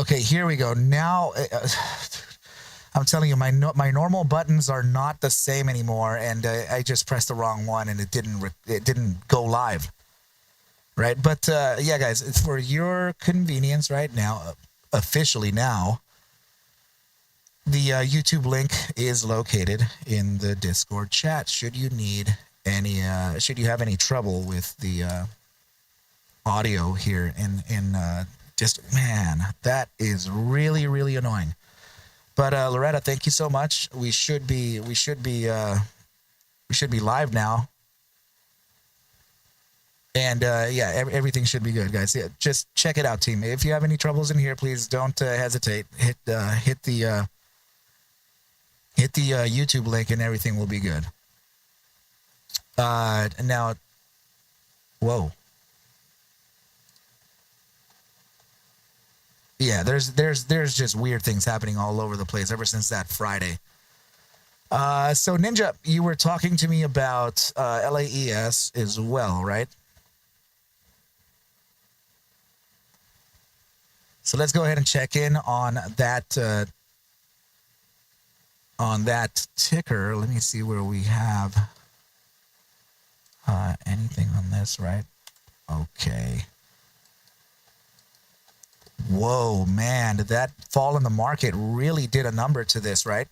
Okay, here we go. Now, I'm telling you, my normal buttons are not the same anymore, and I just pressed the wrong one, and it didn't go live, right? But yeah, guys, it's for your convenience right now, officially now. The YouTube link is located in the Discord chat. Should you need any, should you have any trouble with the audio here in just man, that is really really annoying. But Loretta, thank you so much. We should be live now, and yeah, everything should be good, guys. Yeah, just check it out, team. If you have any troubles in here, please don't hesitate. Hit the YouTube link, and everything will be good. Now, whoa. Yeah, there's just weird things happening all over the place ever since that Friday. So Ninja, you were talking to me about LAES as well, right? So let's go ahead and check in on that ticker. Let me see where we have anything on this, right? Okay. Whoa, man, did that fall in the market really did a number to this, right?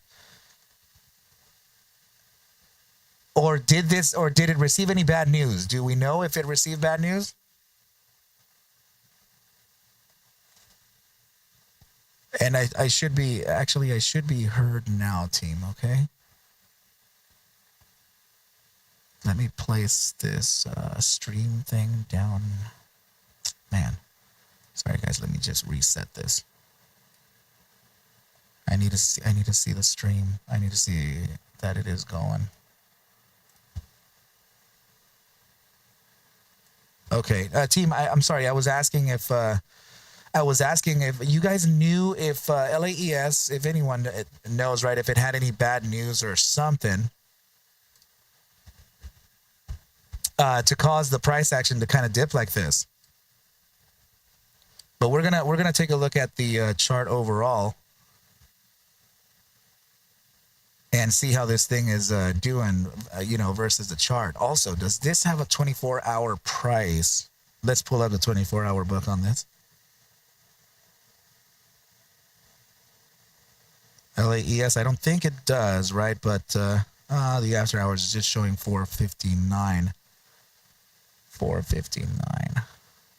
Or did it receive any bad news? Do we know if it received bad news? And I should be heard now, team, okay? Let me place this stream thing down. Man. Sorry guys, let me just reset this. I need to see the stream. I need to see that it is going. Okay, team, I'm sorry. I was asking if you guys knew if LAES, if anyone knows, right, if it had any bad news or something to cause the price action to kind of dip like this. But we're gonna take a look at the chart overall and see how this thing is doing, versus the chart. Also, does this have a 24-hour price? Let's pull up the 24-hour book on this. LAES, I don't think it does, right? But the after hours is just showing 459. 459.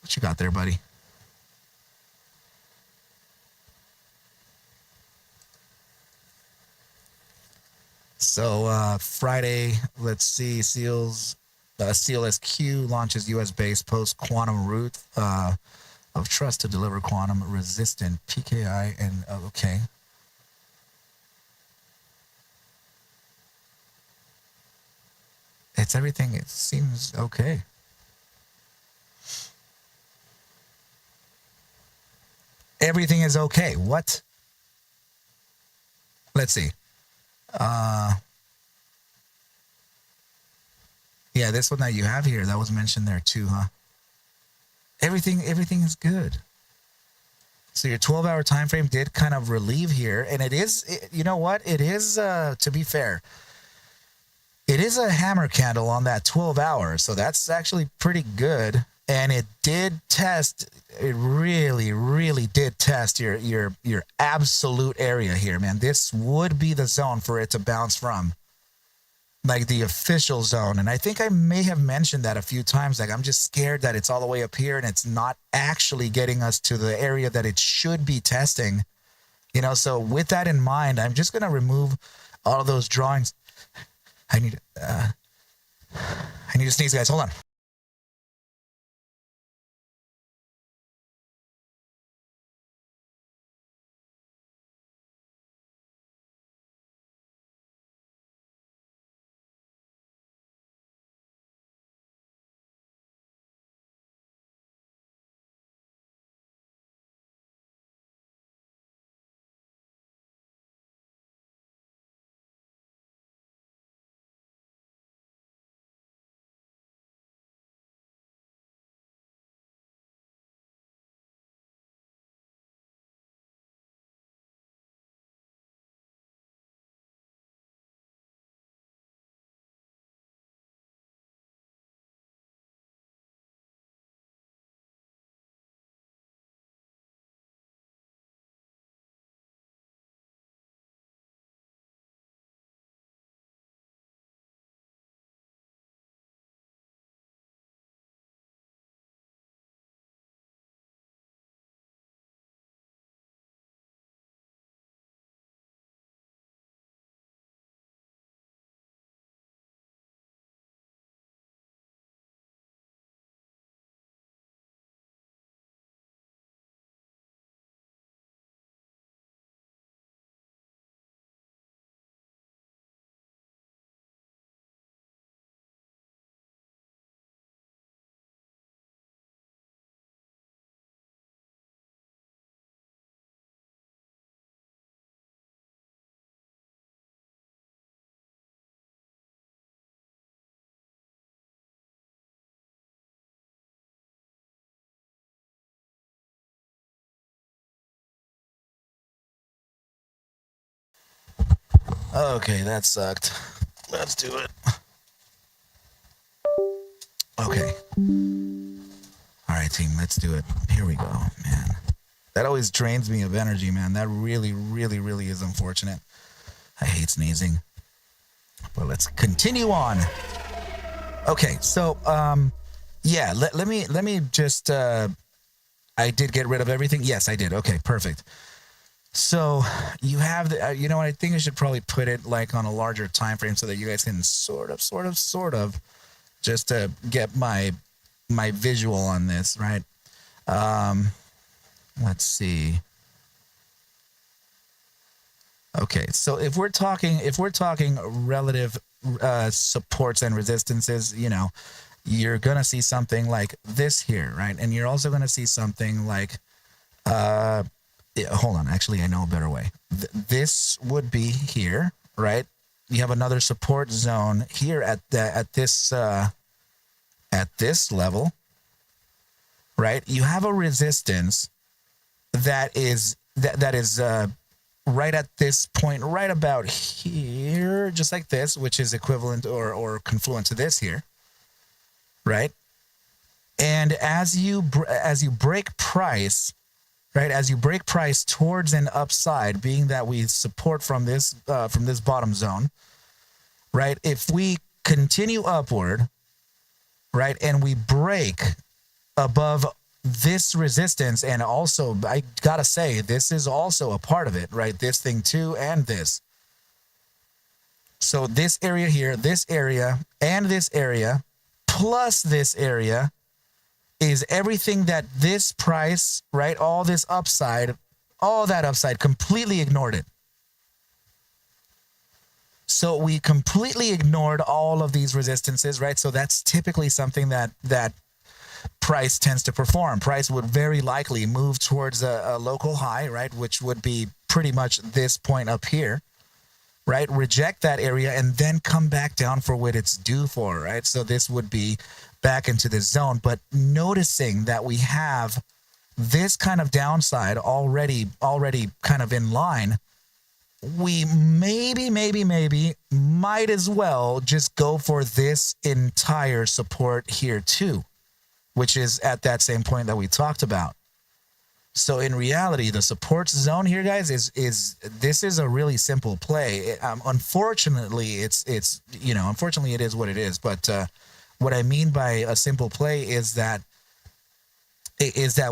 What you got there, buddy? So Friday, let's see, CLSQ launches US-based post-quantum root of trust to deliver quantum-resistant PKI and okay. It's everything. It seems okay. Everything is okay. What? Let's see. Yeah, this one that you have here, that was mentioned there too, huh? Everything is good. So your 12-hour time frame did kind of relieve here, and it is, you know what? It is, to be fair, it is a hammer candle on that 12 hours, so that's actually pretty good. And it did test, it really, really did test your absolute area here, man. This would be the zone for it to bounce from, like the official zone. And I think I may have mentioned that a few times. Like, I'm just scared that it's all the way up here and it's not actually getting us to the area that it should be testing. So with that in mind, I'm just going to remove all of those drawings. I need to sneeze, guys. Hold on. Okay, that sucked. Let's do it. Okay. All right, team, let's do it. Here we go, man. That always drains me of energy, man. That really, really, really is unfortunate. I hate sneezing. But let's continue on. Okay, so yeah, let me just I did get rid of everything. Yes, I did. Okay, perfect. So you have the you know what, I think I should probably put it like on a larger time frame so that you guys can sort of just to get my visual on this, right? Let's see. Okay, so if we're talking relative supports and resistances, you know, you're gonna see something like this here, right? And you're also gonna see something like yeah, hold on, actually I know a better way. This would be here, right? You have another support zone here at this level, right? You have a resistance that is right at this point, right about here, just like this, which is equivalent or confluent to this here, right? And as you break price, right, as you break price towards an upside, being that we support from this bottom zone, right? If we continue upward, right, and we break above this resistance, and also I gotta say this is also a part of it, right? This thing too, and this. So this area here, this area, and this area, plus this area is everything that this price, right? All this upside, all that upside completely ignored it. So we completely ignored all of these resistances, right? So that's typically something that price tends to perform. Price would very likely move towards a local high, right? Which would be pretty much this point up here, right? Reject that area and then come back down for what it's due for, right? So this would be back into this zone. But noticing that we have this kind of downside already kind of in line, we maybe might as well just go for this entire support here too, which is at that same point that we talked about. So in reality, the support zone here, guys, is a really simple play. Unfortunately, it's you know, unfortunately it is what it is. But what I mean by a simple play is that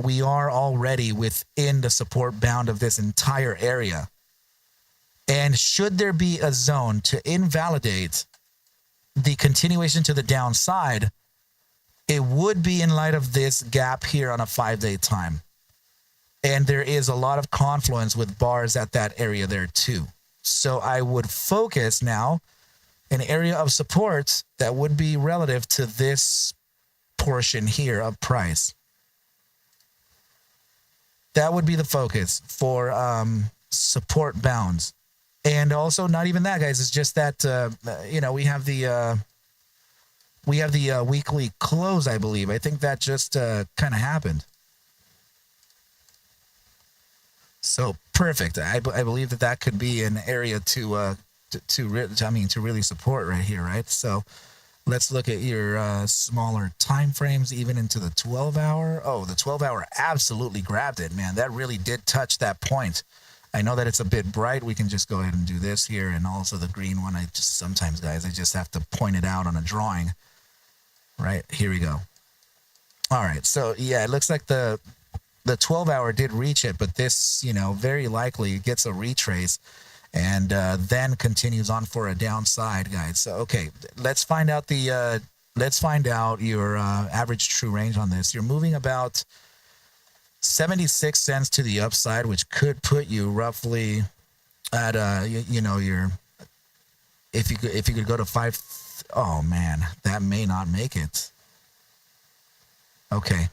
we are already within the support bound of this entire area. And should there be a zone to invalidate the continuation to the downside, it would be in light of this gap here on a 5-day time. And there is a lot of confluence with bars at that area there too. So I would focus now an area of support that would be relative to this portion here of price. That would be the focus for support bounds. And also not even that, guys, it's just that, you know, we have the weekly close, I believe. I think that just kind of happened. So perfect. I believe that could be an area to really support right here, right? So let's look at your smaller time frames, even into the 12-hour. Oh, the 12-hour absolutely grabbed it, man. That really did touch that point. I know that it's a bit bright. We can just go ahead and do this here, and also the green one. Sometimes, guys, I just have to point it out on a drawing. Right, here we go. All right, so yeah, it looks like the 12-hour did reach it, but this, you know, very likely gets a retrace and then continues on for a downside, guys. So okay, let's find out your average true range on this. You're moving about 76 cents to the upside, which could put you roughly at you know, your, if you could go to 5. Oh man, that may not make it. Okay.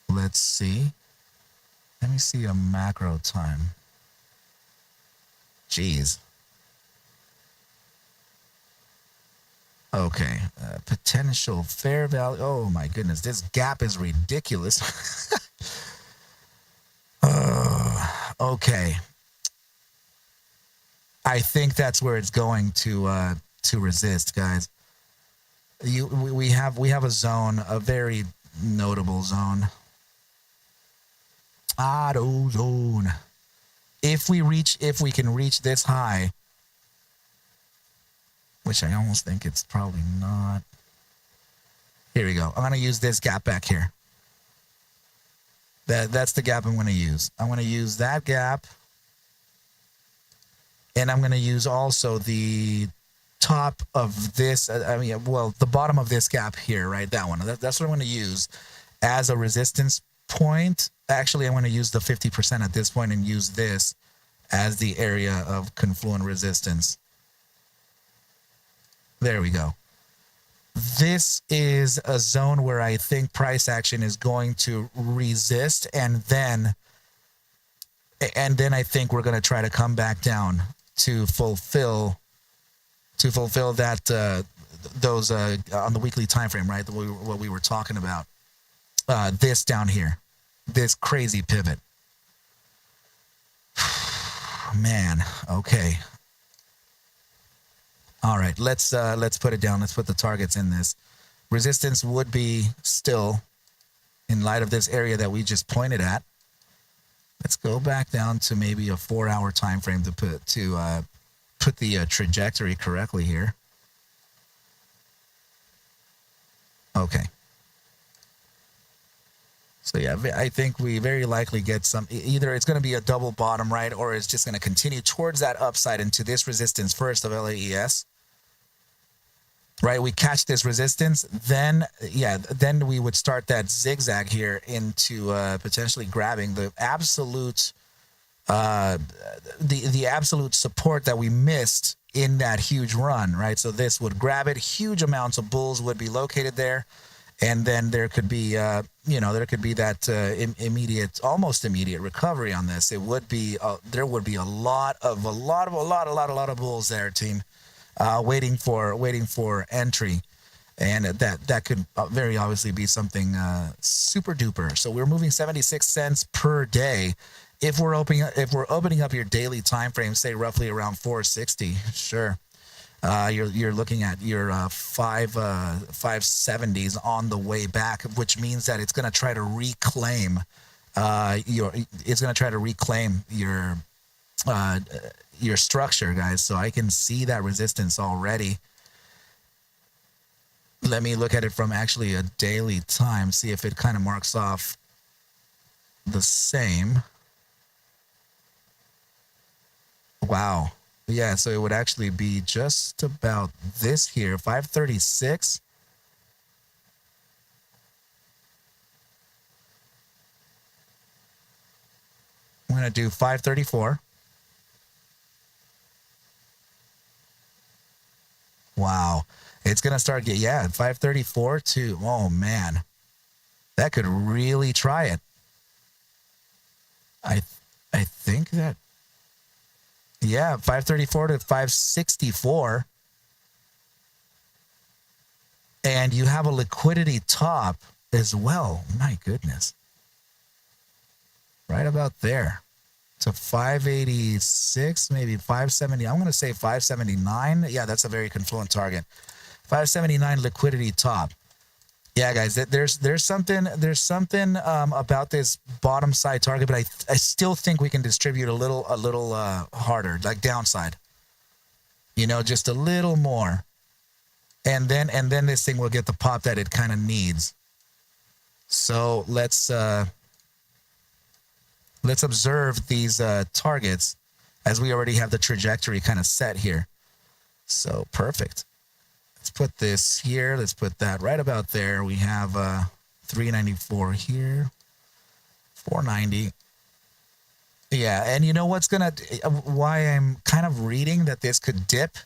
Let's see. Let me see a macro time. Jeez. Okay. Potential fair value. Oh my goodness. This gap is ridiculous. Okay. I think that's where it's going to resist, guys. We have a zone, a very notable zone. Auto zone. If we can reach this high, which I almost think it's probably not. Here we go. I'm going to use this gap back here. That's the gap I'm going to use. I'm going to use that gap. And I'm going to use also the top of this. The bottom of this gap here, right? That one. That's what I'm going to use as a resistance point. Actually, I'm going to use the 50% at this point and use this as the area of confluent resistance. There we go. This is a zone where I think price action is going to resist, and then I think we're going to try to come back down to fulfill that those on the weekly time frame, right? What we were talking about. This down here, this crazy pivot. Man, okay. All right, let's put it down. Let's put the targets in this. Resistance would be still, in light of this area that we just pointed at. Let's go back down to maybe a 4-hour time frame to put the trajectory correctly here. Okay. So yeah, I think we very likely get some, either it's going to be a double bottom, right? Or it's just going to continue towards that upside into this resistance first of LAES. Right, we catch this resistance, then we would start that zigzag here into potentially grabbing the absolute the absolute support that we missed in that huge run, right? So this would grab it. Huge amounts of bulls would be located there, and then there could be there could be that almost immediate recovery on this. It would be there would be a lot of bulls there, team. Waiting for entry, and that could very obviously be something super duper. So we're moving 76 cents per day. If we're opening up your daily time frame, say roughly around 460, sure, you're looking at your 570s on the way back, which means that it's going to try to reclaim your structure, guys. So I can see that resistance already. Let me look at it from actually a daily time, see if it kind of marks off the same. Wow. Yeah, so it would actually be just about this here, 536. I'm going to do 534. Wow. It's going to start 534 to, oh man, that could really try it. I think that, 534 to 564. And you have a liquidity top as well. My goodness. Right about there. To 586, maybe 570. I'm going to say 579. Yeah, that's a very confluent target. 579 liquidity top. Yeah, guys, there's something about this bottom side target, but I still think we can distribute a little harder, like downside. Just a little more, and then this thing will get the pop that it kind of needs. So let's observe these targets as we already have the trajectory kind of set here. So perfect. Let's put this here. Let's put that right about there. We have 394 here, 490. Yeah, and you know what's why I'm kind of reading that this could dip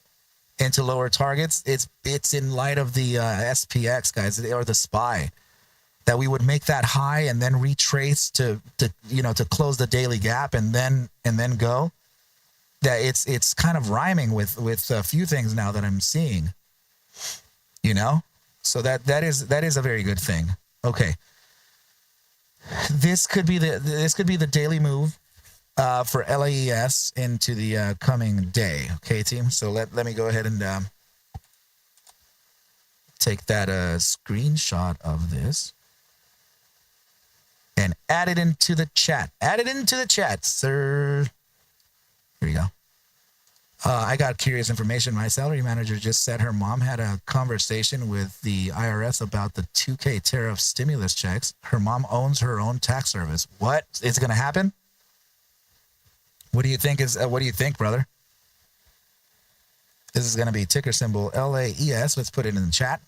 into lower targets? It's in light of the SPX, guys, or the SPY. That we would make that high and then retrace to close the daily gap and then go. That it's kind of rhyming with a few things now that I'm seeing. So that is a very good thing. Okay. This could be the daily move. for LAES into the coming day. Okay, team. So let me go ahead and take that screenshot of this and add it into the chat. Add it into the chat, sir. Here you go. I got curious information. My salary manager just said her mom had a conversation with the IRS about the 2K tariff stimulus checks. Her mom owns her own tax service. What is going to happen? What do you think what do you think, brother? This is going to be ticker symbol LAES. Let's put it in the chat.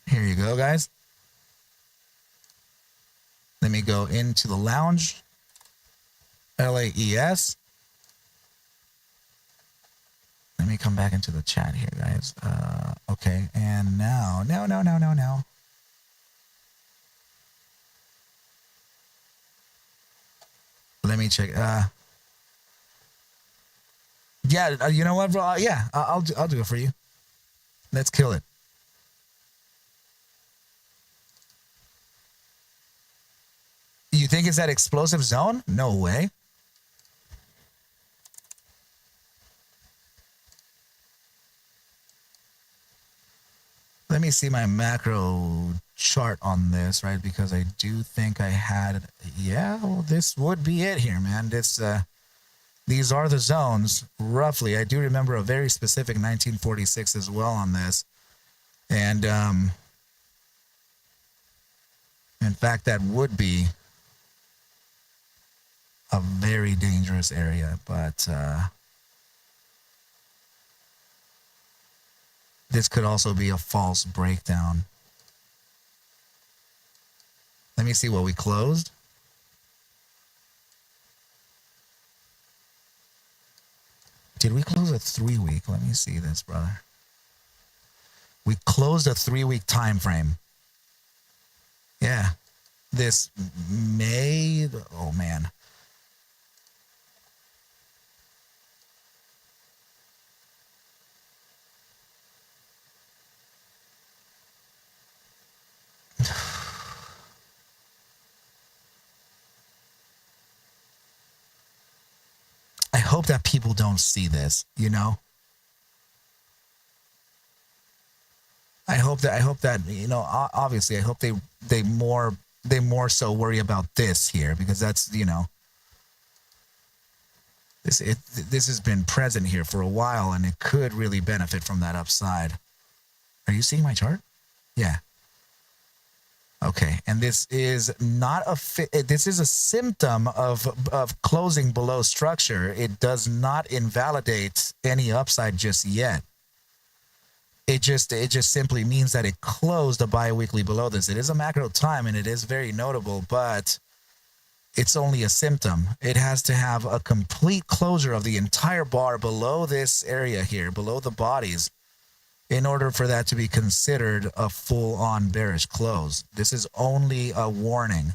Here you go, guys. Let me go into the lounge. LAES. Let me come back into the chat here, guys. Okay, and now. Let me check. Yeah, you know what, bro? Yeah, I'll do it for you. Let's kill it. You think it's that explosive zone? No way. Let me see my macro chart on this, right? Because I do think I had, yeah, well, this would be it here, man. These are the zones, roughly. I do remember a very specific 1946 as well on this. And in fact, that would be a very dangerous area, but this could also be a false breakdown. Let me see what we closed. Did we close a 3-week? Let me see this, brother. We closed a 3-week time frame. Yeah. This May, oh man. I hope that people don't see this, you know? I hope that, you know, obviously I hope they more so worry about this here, because that's, you know, this has been present here for a while and it could really benefit from that upside. Are you seeing my chart? Yeah. Okay, and this is not this is a symptom of closing below structure. It does not invalidate any upside just yet. It just simply means that it closed a bi-weekly below this. It is a macro time and it is very notable, but it's only a symptom. It has to have a complete closure of the entire bar below this area here, below the bodies, in order for that to be considered a full-on bearish close. This is only a warning.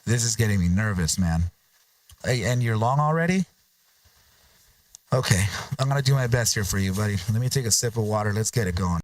This is getting me nervous, man. Hey, and you're long already? Okay, I'm going to do my best here for you, buddy. Let me take a sip of water. Let's get it going.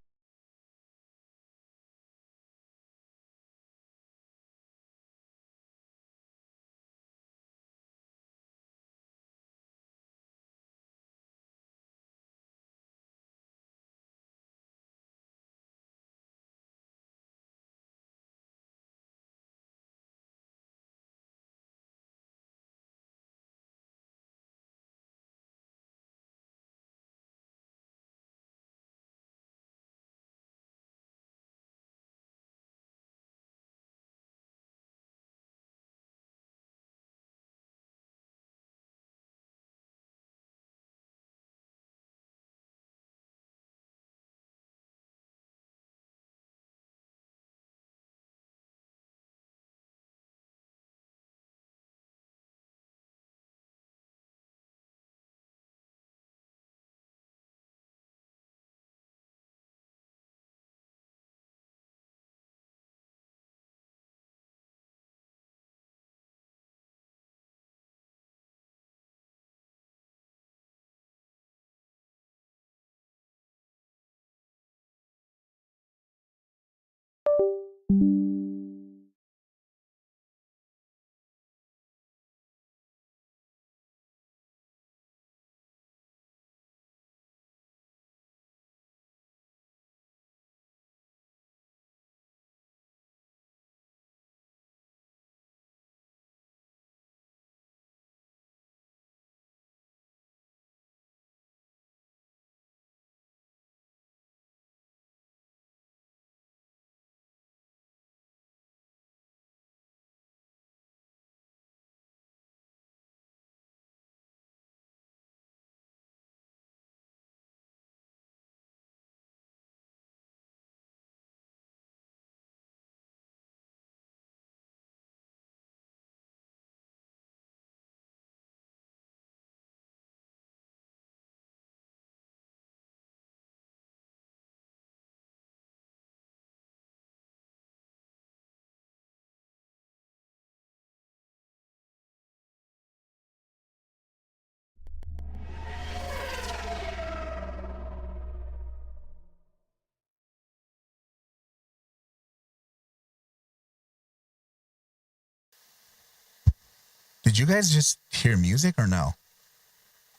Did you guys just hear music or no?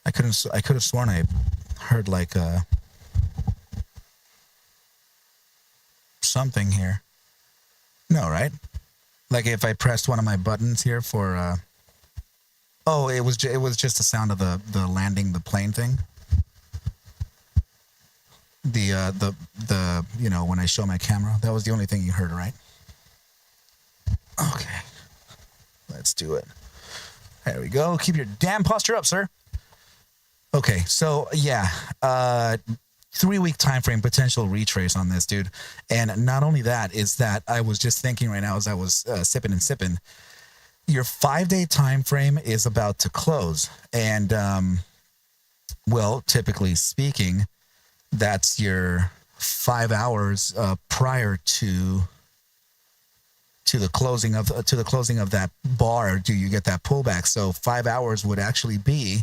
I could have sworn I heard like something here. No, right? Like if I pressed one of my buttons here for oh, it was just the sound of the landing the plane thing. The you know, when I show my camera, that was the only thing you heard, right? Okay. Let's do it. There we go. Keep your damn posture up, sir. Okay, so yeah, 3-week time frame potential retrace on this, dude. And not only that, is that I was just thinking right now as I was sipping and sipping, your 5-day time frame is about to close. And well, typically speaking, that's your 5 hours prior to the closing of that bar. Do you get that pullback? So 5 hours would actually be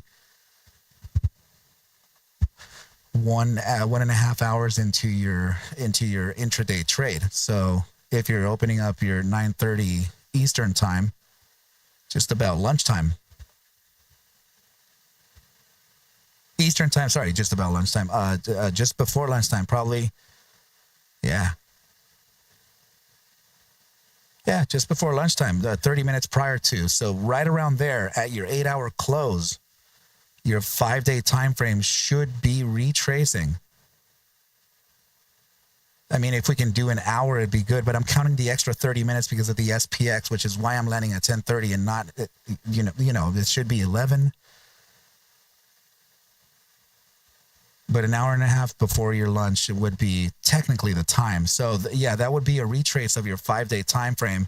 1.5 hours into your intraday trade. So if you're opening up your 9:30 Eastern time, just about lunchtime. Eastern time, sorry, just about lunchtime. Just before lunchtime, probably. Yeah. Yeah, just before lunchtime, 30 minutes prior to. So right around there at your 8-hour close, your 5-day time frame should be retracing. I mean, if we can do an hour, it'd be good, but I'm counting the extra 30 minutes because of the SPX, which is why I'm landing at 10:30 and not, you know, this should be 11. But an hour and a half before your lunch would be technically the time. So yeah, that would be a retrace of your 5-day time frame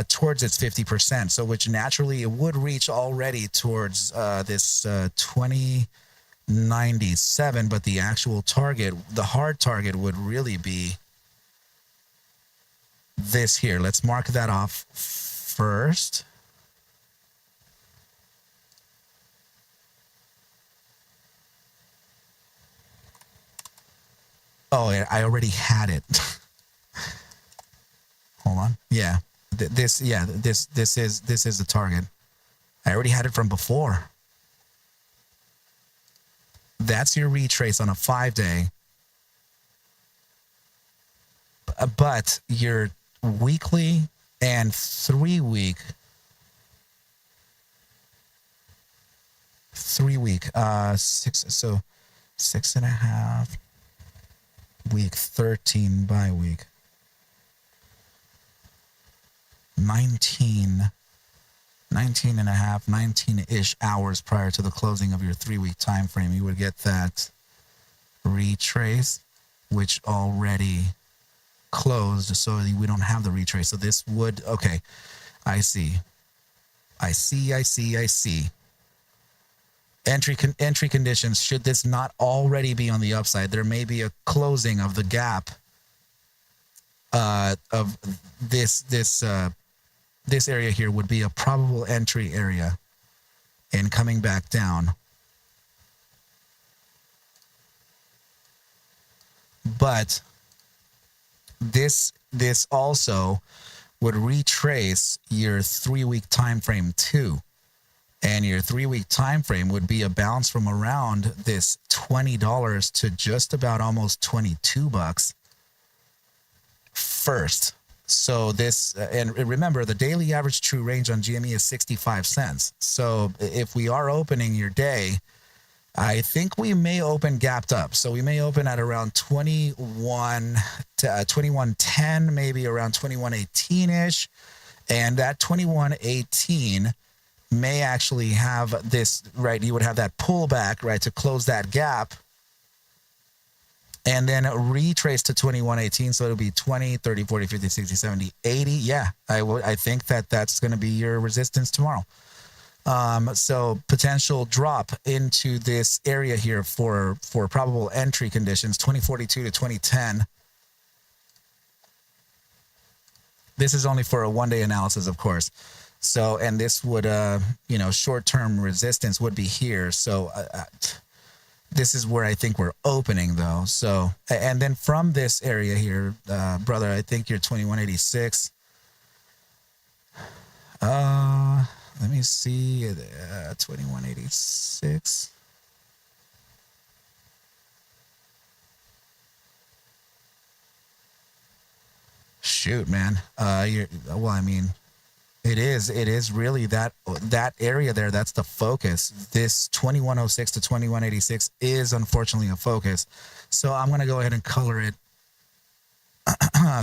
towards its 50%. So which naturally it would reach already towards this 2097, but the actual target, the hard target would really be this here. Let's mark that off first. Oh, I already had it. Hold on. Yeah. This is the target. I already had it from before. That's your retrace on a 5-day. But your weekly and 3-week 6.5 week 13 by week 19 and a half 19-ish hours prior to the closing of your 3-week time frame, you would get that retrace, which already closed, so we don't have the retrace. So this would, okay, I see. Entry conditions, should this not already be on the upside, there may be a closing of the gap of this area here would be a probable entry area and coming back down. But this also would retrace your 3-week time frame too. And your 3-week time frame would be a bounce from around this $20 to just about almost $22 first. So this, and remember, the daily average true range on GME is 65 cents. So if we are opening your day, I think we may open gapped up. So we may open at around 2110, maybe around 2118-ish. And that 2118 may actually have this, right, you would have that pullback, right, to close that gap, and then retrace to 2118, so it'll be 20, 30, 40, 50, 60, 70, 80. Yeah, I think that's going to be your resistance tomorrow. So potential drop into this area here for probable entry conditions, 2042 to 2010. This is only for a 1-day analysis, of course. So, and this would, short-term resistance would be here. So this is where I think we're opening though. So, and then from this area here, brother, I think you're 2186. Let me see. 2186. Shoot, man. Well, I mean, it is really that area there. That's the focus. This 2106 to 2186 is unfortunately a focus. So I'm going to go ahead and color it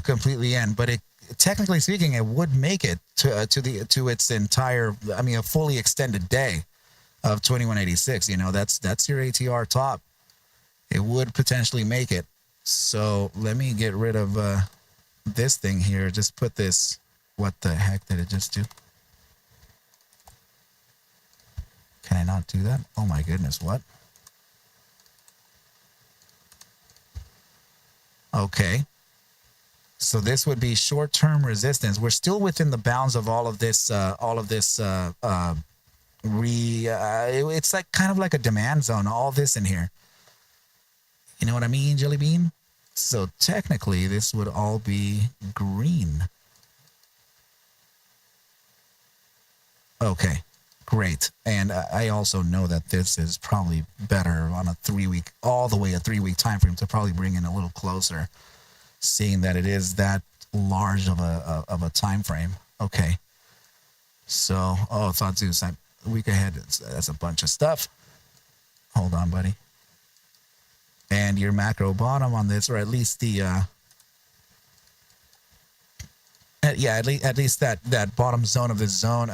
completely in, but it, technically speaking, it would make it to its entire, I mean, a fully extended day of 2186. You know, that's your ATR top. It would potentially make it. So let me get rid of this thing here. Just put this. What the heck did it just do? Can I not do that? Oh my goodness, what? Okay. So this would be short-term resistance. We're still within the bounds of all of this, it's like kind of like a demand zone, all this in here. You know what I mean, Jelly Bean? So technically this would all be green. Okay, great. And I also know that this is probably better on a 3-week, all the way a 3-week time frame to probably bring in a little closer, seeing that it is that large of a time frame. Okay. So, oh, Thought Zeus, a week ahead, that's a bunch of stuff. Hold on, buddy. And your macro bottom on this, or at least the, yeah, at least that bottom zone of this zone,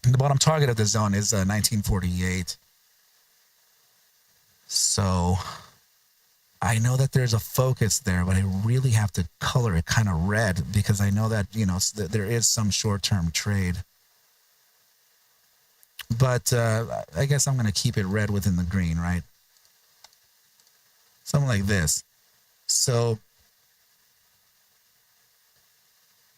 the bottom target of the zone is 1948. So I know that there's a focus there, but I really have to color it kind of red because I know that, you know, there is some short-term trade. But I guess I'm going to keep it red within the green, right? Something like this. So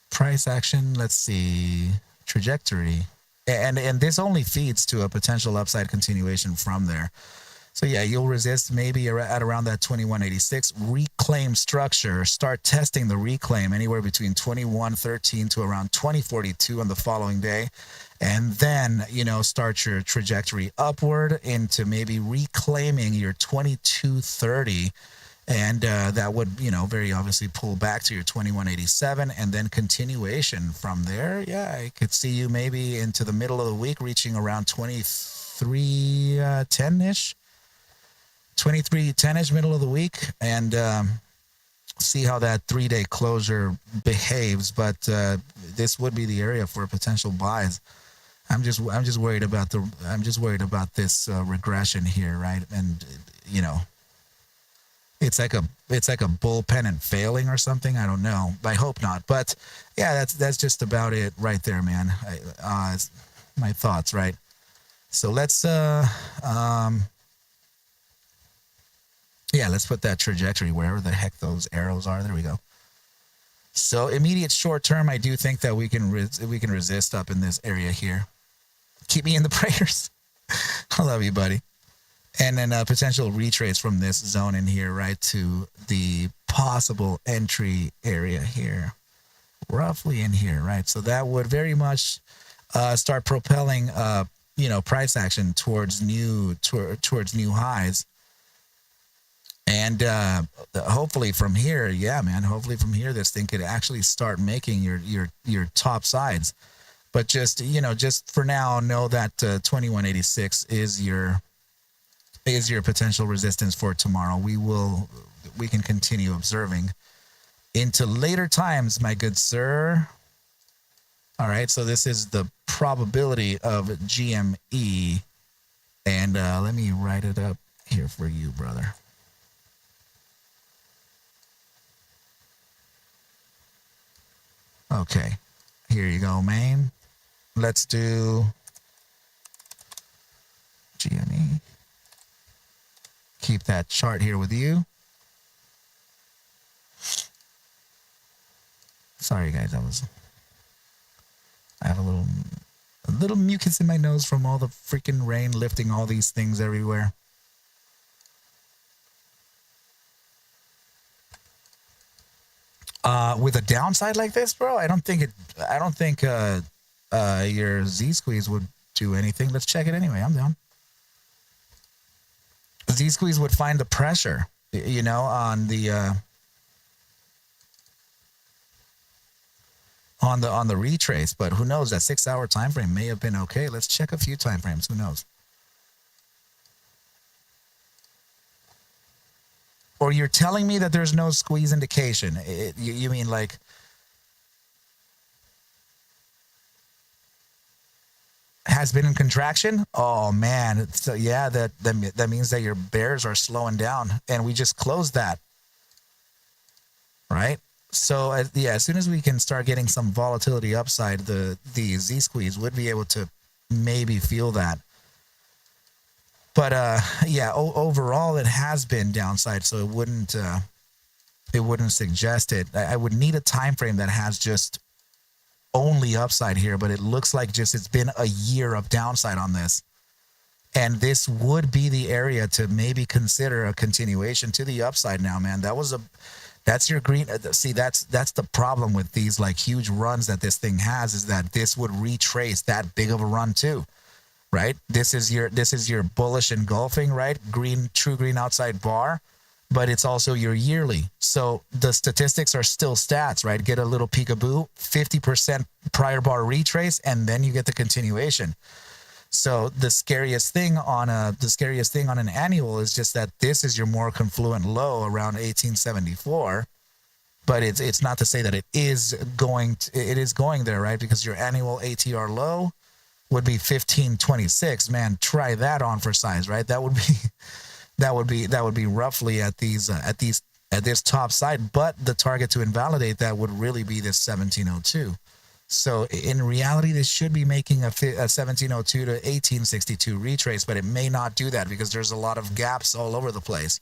price action, let's see, trajectory. And this only feeds to a potential upside continuation from there. So yeah, you'll resist maybe at around that 2186. Reclaim structure. Start testing the reclaim anywhere between 2113 to around 2042 on the following day. And then, you know, start your trajectory upward into maybe reclaiming your 2230. And that would, you know, very obviously pull back to your 2187 and then continuation from there. Yeah, I could see you maybe into the middle of the week reaching around 2310-ish. 2310-ish middle of the week, and see how that 3-day closure behaves. But this would be the area for potential buys. I'm just worried about this regression here, right? And you know, it's like a bull pennant failing or something. I don't know. I hope not. But yeah, that's just about it right there, man. My thoughts, right? So let's yeah, let's put that trajectory wherever the heck those arrows are. There we go. So immediate short term, I do think that we can resist up in this area here. Keep me in the prayers. I love you, buddy. And then potential retrace from this zone in here, right, to the possible entry area here, roughly in here, right? So that would very much start propelling, you know, price action towards new highs. And hopefully from here, yeah, man, hopefully from here, this thing could actually start making your top sides. But just, you know, just for now, know that 2186 is your potential resistance for tomorrow. We can continue observing into later times, my good sir. All right, so this is the probability of GME. And let me write it up here for you, brother. Okay, here you go, man. Let's do GME. Keep that chart here with you. Sorry, guys, I have a little mucus in my nose from all the freaking rain lifting all these things everywhere. With a downside like this, bro, I don't think your Z squeeze would do anything. Let's check it anyway. I'm down. Z squeeze would find the pressure, you know, on the retrace, but who knows? That 6 hour time frame may have been okay. Let's check a few time frames. Who knows? Or you're telling me that there's no squeeze indication? You mean like has been in contraction? Oh man, so yeah, that means that your bears are slowing down, and we just closed that, right? So yeah, as soon as we can start getting some volatility upside, the Z squeeze would be able to maybe feel that. But yeah, overall it has been downside, so it wouldn't suggest it. I would need a time frame that has just only upside here, but it looks like just it's been a year of downside on this, and this would be the area to maybe consider a continuation to the upside. Now, man, that's your green. See, that's the problem with these like huge runs that this thing has, is that this would retrace that big of a run too. Right? This is your bullish engulfing, right? True green outside bar, but it's also your yearly. So the statistics are still stats, right? Get a little peekaboo, 50% prior bar retrace, and then you get the continuation. So the scariest thing on an annual is just that this is your more confluent low around 1874. But it's not to say that it is going there, right? Because your annual ATR low would be 1526. Man, try that on for size, right? That would be roughly at this top side, but the target to invalidate that would really be this 1702. So in reality, this should be making a 1702 to 1862 retrace, but it may not do that because there's a lot of gaps all over the place.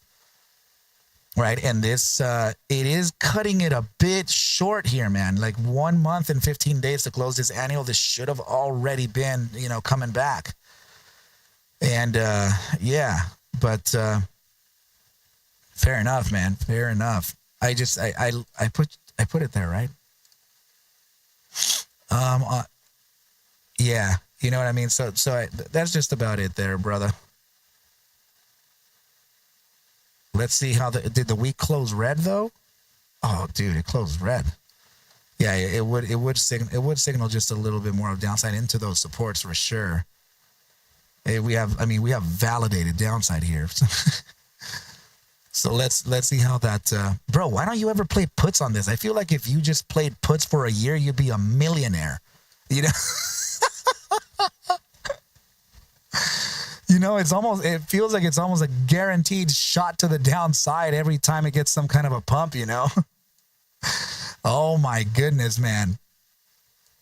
Right, and this it is cutting it a bit short here, man. Like 1 month and 15 days to close this annual. This should have already been, coming back. And yeah, but fair enough, man. Fair enough. I put it there, right? Yeah, you know what I mean. So that's just about it there, brother. Let's see did the week close red though? Oh, dude, it closed red. Yeah, it would signal just a little bit more of downside into those supports for sure. We have validated downside here. So let's see how that. Bro, why don't you ever play puts on this? I feel like if you just played puts for a year, you'd be a millionaire. You know. It feels like it's almost a guaranteed shot to the downside every time it gets some kind of a pump, Oh my goodness, man.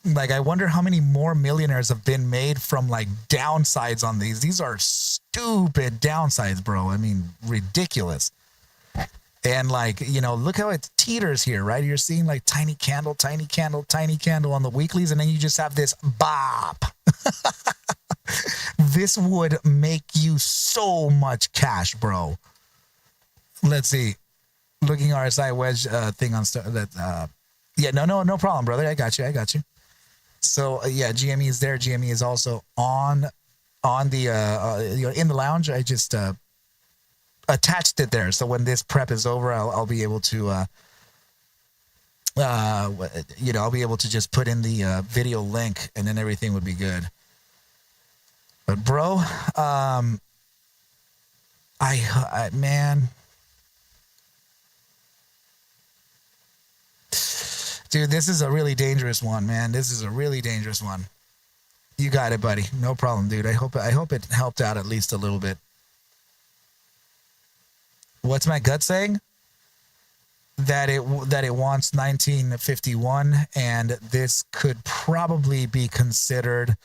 Like, I wonder how many more millionaires have been made from like downsides on these. These are stupid downsides, bro. I mean, ridiculous. And like, look how it teeters here, right? You're seeing like tiny candle, tiny candle, tiny candle on the weeklies. And then you just have this bop. This would make you so much cash, bro. Let's see. Looking RSI wedge thing on that. Yeah, no problem, brother. I got you. So yeah, GME is there. GME is also on the in the lounge. I just attached it there, so when this prep is over, I'll be able to I'll be able to just put in the video link, and then everything would be good. But bro, man, dude, this is a really dangerous one, man. This is a really dangerous one. You got it, buddy. No problem, dude. I hope it helped out at least a little bit. What's my gut saying? That it wants 1951, and this could probably be considered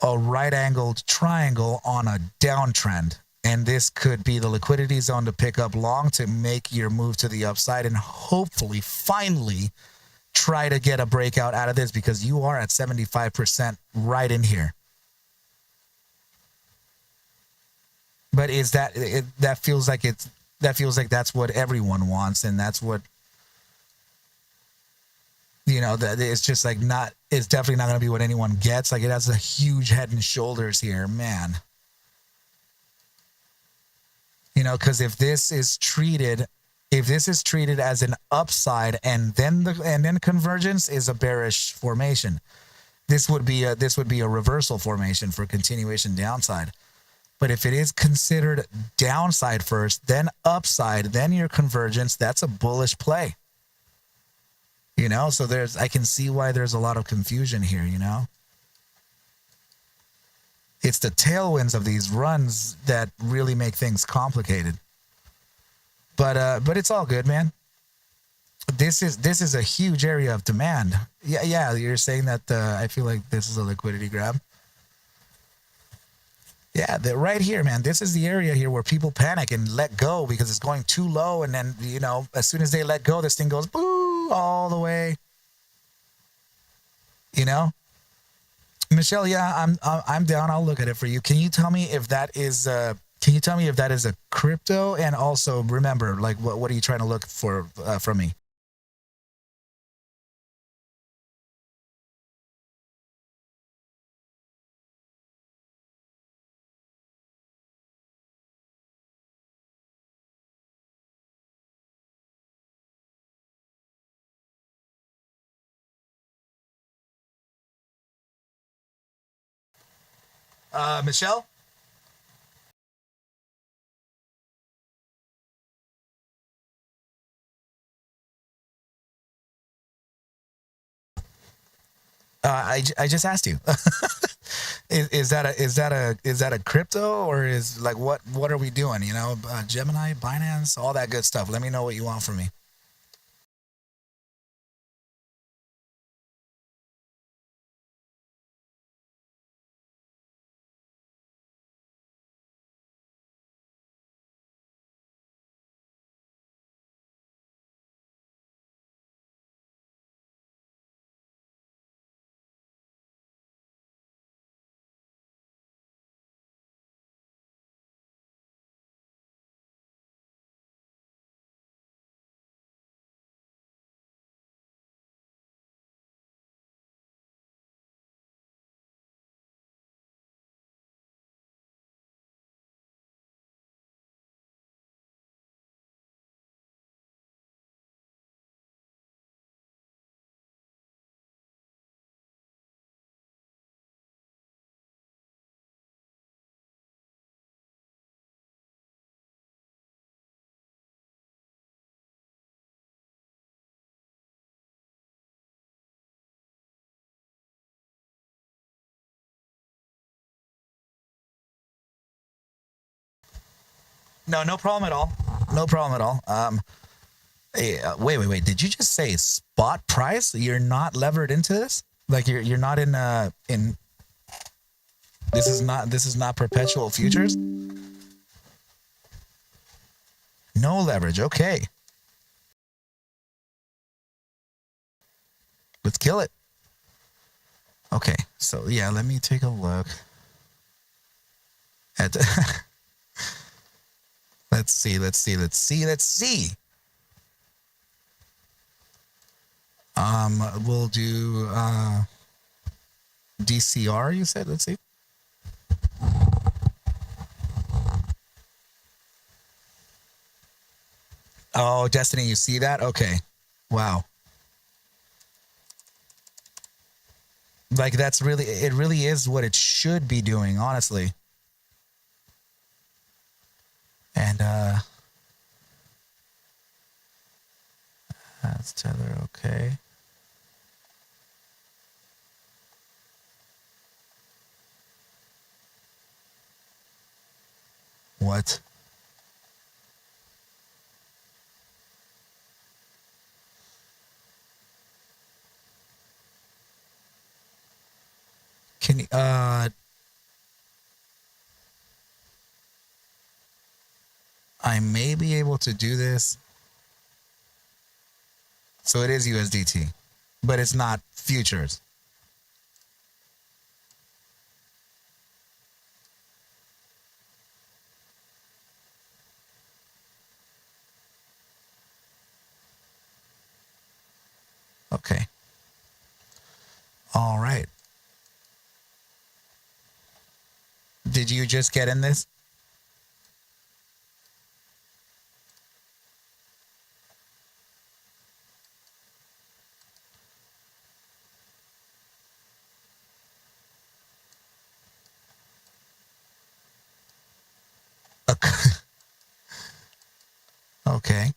a right-angled triangle on a downtrend, and this could be the liquidity zone to pick up long to make your move to the upside, and hopefully finally try to get a breakout out of this, because you are at 75% right in here. But that feels like that's what everyone wants, and that's what You know, that it's just like not. It's definitely not going to be what anyone gets. Like it has a huge head and shoulders here, man. You know, because if this is treated as an upside and then convergence is a bearish formation, this would be a reversal formation for continuation downside. But if it is considered downside first, then upside, then your convergence, that's a bullish play. You know, so I can see why there's a lot of confusion here, you know. It's the tailwinds of these runs that really make things complicated. But it's all good, man. This is a huge area of demand. Yeah, you're saying that I feel like this is a liquidity grab. Yeah, right here, man. This is the area here where people panic and let go because it's going too low, and then you know, as soon as they let go, this thing goes boo all the way. You know, Michelle. Yeah, I'm down. I'll look at it for you. Can you tell me if that is a crypto? And also remember, like, what are you trying to look for from me? Michelle. I just asked you. Is that a crypto, or is like what are we doing? You know, Gemini, Binance, all that good stuff. Let me know what you want from me. No, no problem at all. No problem at all. Hey, wait. Did you just say spot price? You're not levered into this? Like you're not in this is not perpetual futures? No leverage. Okay. Let's kill it. Okay. So yeah, let me take a look at let's see. We'll do DCR, you said. Let's see. Oh, Destiny, you see that? Okay. Wow. Like it really is what it should be doing, honestly. And that's Tether, okay. What? Can you I may be able to do this. So it is USDT, but it's not futures. Okay. All right. Did you just get in this? Okay.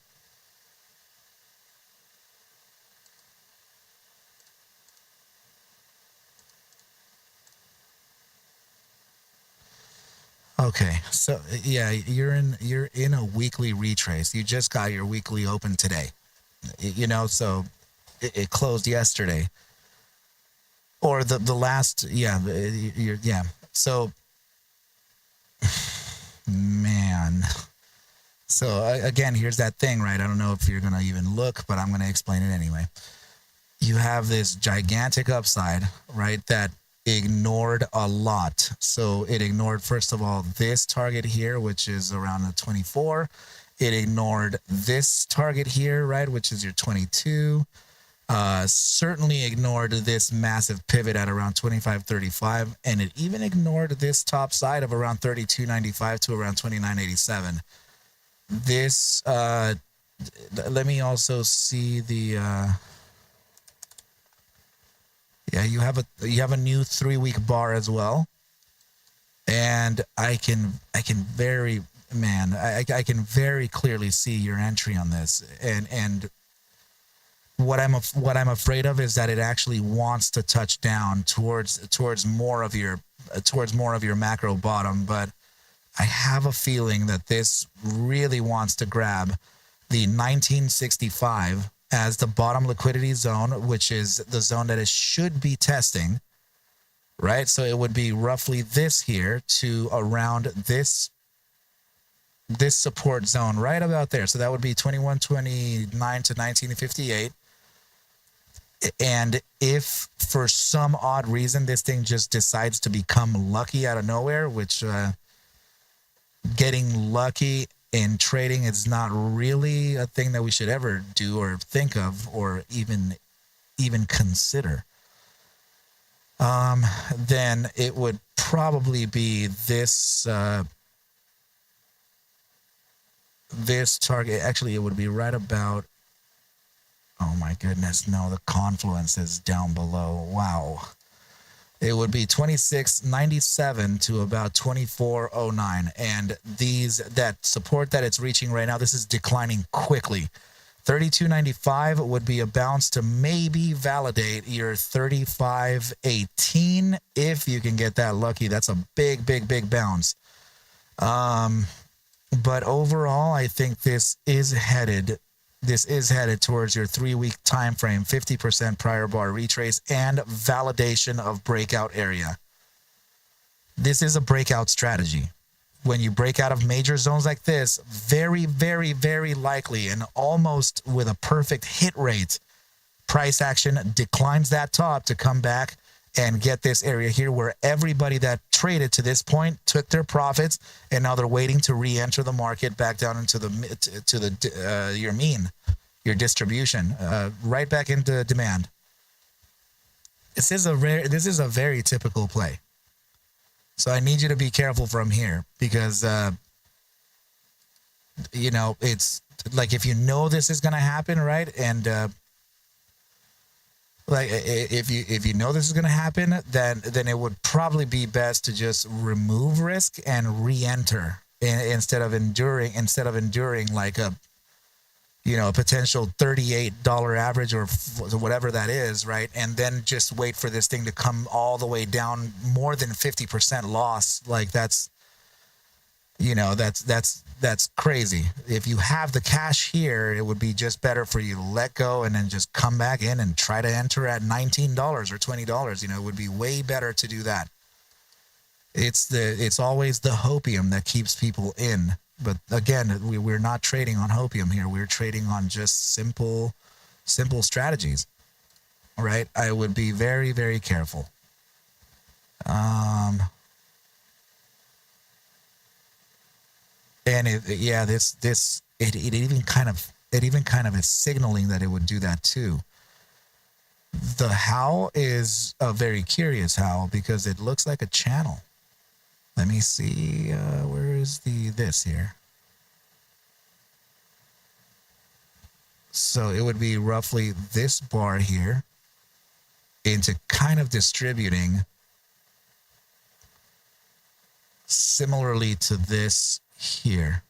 Okay. So yeah, you're in a weekly retrace. You just got your weekly open today. You know, so it closed yesterday. Or the last, yeah, yeah. So man. So again, here's that thing, right? I don't know if you're gonna even look, but I'm gonna explain it anyway. You have this gigantic upside, right? That ignored a lot. So it ignored, first of all, this target here, which is around the 24. It ignored this target here, right, which is your 22. Certainly ignored this massive pivot at around 25.35, and it even ignored this top side of around 32.95 to around 29.87. This, let me also see the, yeah, you have a new 3-week bar as well, and I can very I can very clearly see your entry on this, and what I'm afraid of is that it actually wants to touch down towards more of your macro bottom, but I have a feeling that this really wants to grab the 1965 as the bottom liquidity zone, which is the zone that it should be testing, right? So it would be roughly this here to around this support zone right about there. So that would be 21.29 to 19.58. And if for some odd reason this thing just decides to become lucky out of nowhere, which getting lucky in trading is not really a thing that we should ever do or think of or even consider, then it would probably be this this target. Actually, it would be right about, oh my goodness, no, the confluence is down below. Wow. It would be 26.97 to about 24.09. And that support that it's reaching right now, this is declining quickly. 32.95 would be a bounce to maybe validate your 35.18 if you can get that lucky. That's a big bounce. But overall, I think this is headed towards your 3-week time frame, 50% prior bar retrace, and validation of breakout area. This is a breakout strategy. When you break out of major zones like this, very likely and almost with a perfect hit rate, price action declines that top to come back and get this area here where everybody that traded to this point took their profits, and now they're waiting to re-enter the market back down into your mean, your distribution, right back into demand. This is a very typical play. So I need you to be careful from here because it's like, if you know this is going to happen, right? And like if you know this is going to happen, then it would probably be best to just remove risk and re-enter instead of enduring like a potential $38 average or whatever that is, right? And then just wait for this thing to come all the way down, more than 50% loss. Like that's crazy. If you have the cash here, it would be just better for you to let go and then just come back in and try to enter at $19 or $20. It would be way better to do that. It's always the hopium that keeps people in. But again, we're not trading on hopium here. We're trading on just simple strategies, right? I would be very, very careful. And it even kind of is signaling that it would do that too. The how is a very curious how because it looks like a channel. Let me see. Where is this here? So it would be roughly this bar here into kind of distributing similarly to this here.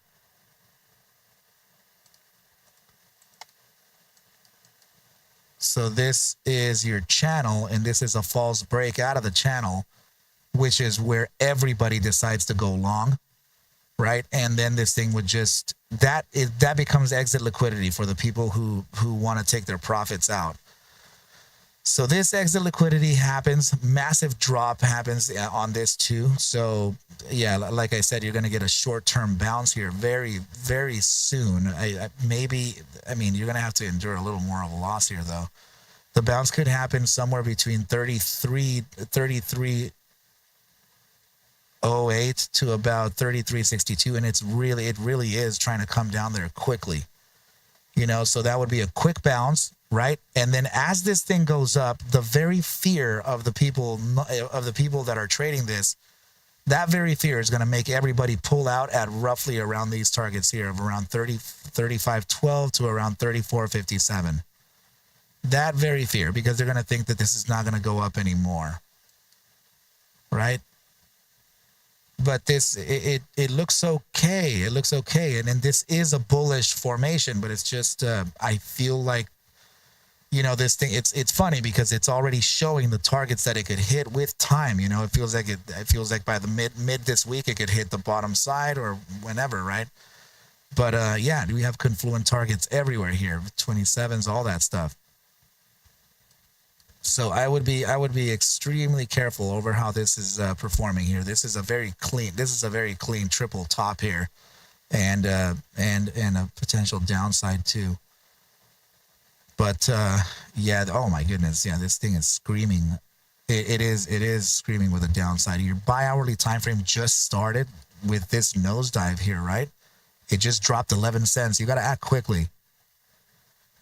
So this is your channel, and this is a false break out of the channel, which is where everybody decides to go long, right? And then this thing would just, that becomes exit liquidity for the people who want to take their profits out. So this exit liquidity happens, massive drop happens on this too. So yeah, like I said, you're going to get a short-term bounce here very, very soon. Maybe, I mean, you're going to have to endure a little more of a loss here though. The bounce could happen somewhere between 33.08 to about 33.62. And it really is trying to come down there quickly, you know, so that would be a quick bounce. Right. And then as this thing goes up, the very fear of the people that are trading this, that very fear is going to make everybody pull out at roughly around these targets here of around 35.12 to around 34.57. That very fear, because they're going to think that this is not going to go up anymore. Right. But this, it looks okay. It looks okay. And then this is a bullish formation, but it's just, I feel like, you know, this thing, it's funny because it's already showing the targets that it could hit with time. You know, it feels like by the mid this week, it could hit the bottom side or whenever, right? But yeah, we have confluent targets everywhere here, 27s, all that stuff. So I would be extremely careful over how this is performing here. This is a very clean triple top here, and a potential downside too. But yeah, oh my goodness, yeah, this thing is screaming. It is screaming with a downside. Your bi-hourly time frame just started with this nosedive here, right? It just dropped 11 cents. You got to act quickly,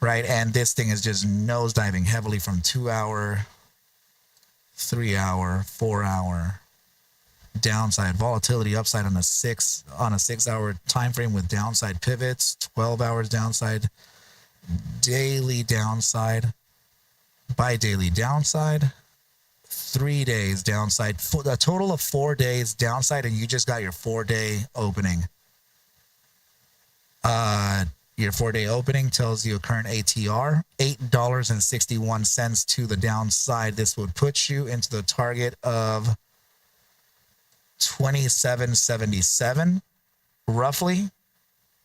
right? And this thing is just nosediving heavily from 2 hour, 3 hour, 4 hour downside volatility, upside on a 6 hour time frame with downside pivots, 12 hours downside. Daily downside, bi-daily downside, 3 days downside, a total of 4 days downside, and you just got your 4-day opening. Your 4-day opening tells you a current ATR, $8.61 to the downside. This would put you into the target of 27.77 roughly,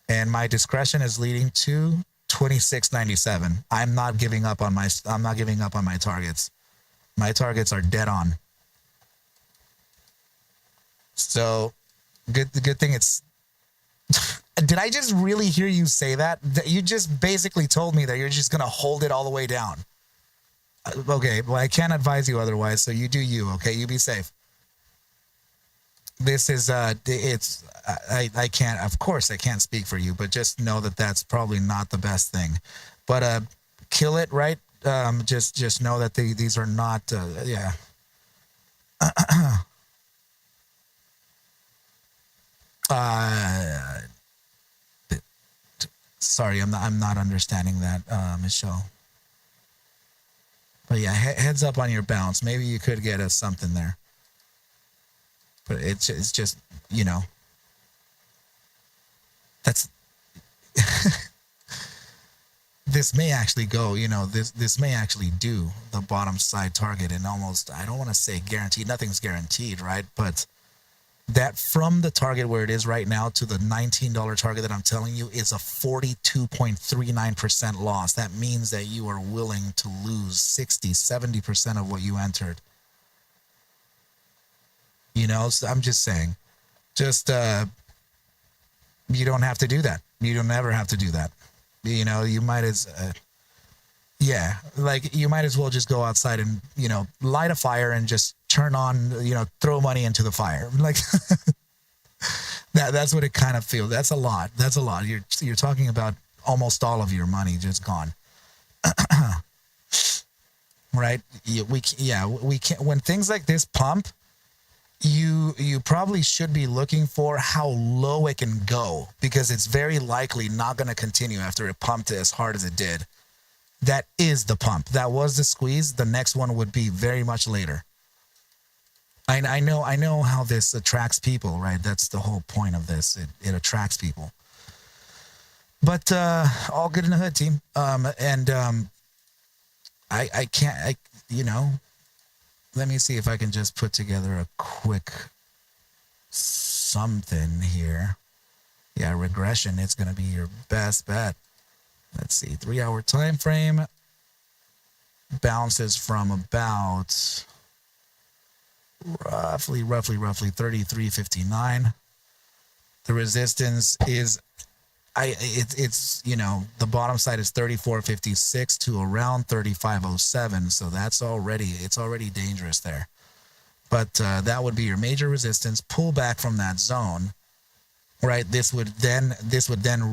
and my discretion is leading to 26.97. I'm not giving up on my targets. My targets are dead on. So good thing it's did I just really hear you say that? You just basically told me that you're just going to hold it all the way down. Okay, well, I can't advise you otherwise, so you do you, okay? You be safe. This is I can't, of course I can't speak for you, but just know that that's probably not the best thing. But kill it, right? Just know that these are not yeah. Sorry, I'm not understanding that, Michelle. But yeah, heads up on your bounce. Maybe you could get us something there. But it's just, you know, that's this may actually go, you know, this may actually do the bottom side target, and almost, I don't want to say guaranteed, nothing's guaranteed, right? But that from the target where it is right now to the $19 target that I'm telling you is a 42.39% loss. That means that you are willing to lose 60-70% of what you entered. You know, so I'm just saying, just you don't have to do that. You don't ever have to do that. You know, you might as yeah, like you might as well just go outside and, you know, light a fire and just turn on, you know, throw money into the fire. Like that's what it kind of feels. That's a lot. That's a lot. You're talking about almost all of your money just gone. right? We can't, when things like this pump, you probably should be looking for how low it can go, because it's very likely not going to continue after it pumped as hard as it did. That is the pump. That was the squeeze. The next one would be very much later. I know how this attracts people, right? That's the whole point of this. It attracts people. But all good in the hood, team. I can't, let me see if I can just put together a quick something here. Yeah, regression, it's going to be your best bet. Let's see, 3-hour time frame bounces from about roughly 33.59. The resistance is it's the bottom side is 34.56 to around 35.07, so it's already dangerous there. But that would be your major resistance. Pull back from that zone, right? This would then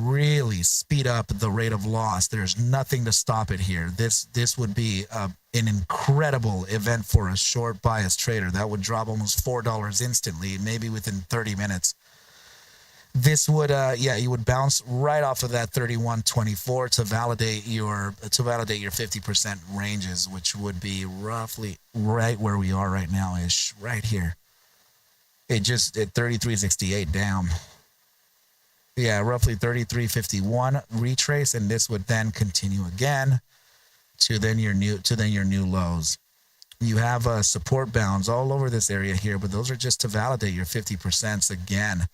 really speed up the rate of loss. There's nothing to stop it here. This would be an incredible event for a short bias trader. That would drop almost $4 instantly, maybe within 30 minutes. This would, you would bounce right off of that 31.24 to validate your 50% ranges, which would be roughly right where we are right now, ish, right here. It just at 33.68 down. Yeah, roughly 33.51 retrace, and this would then continue again to then your new lows. You have support bounds all over this area here, but those are just to validate your 50% again.